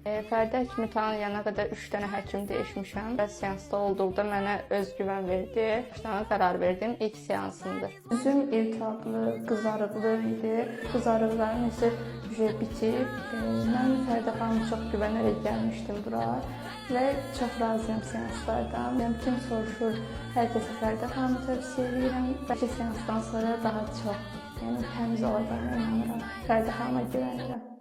Fərdi həkimi tanıyana qədər 3 dənə həkim dəyişmişəm. Və seansda olduqda mənə özgüvən verdi. Başlamağa qərar verdim. İlk seansımdır. Üzüm iltihaplı, qızarıqlı idi. Qızarıqlarım isə bitib. Mən Fərdi xanıma çox güvənərək gəlmişdim bura. Və çox razıyam seanslardan. Kim soruşur, hər kəsə Fərdi xanımı tövsiyə edirəm. Bəlkə seansdan sonra daha çox təmiz olacağına inanıram. Fərdi xanıma güvənirəm.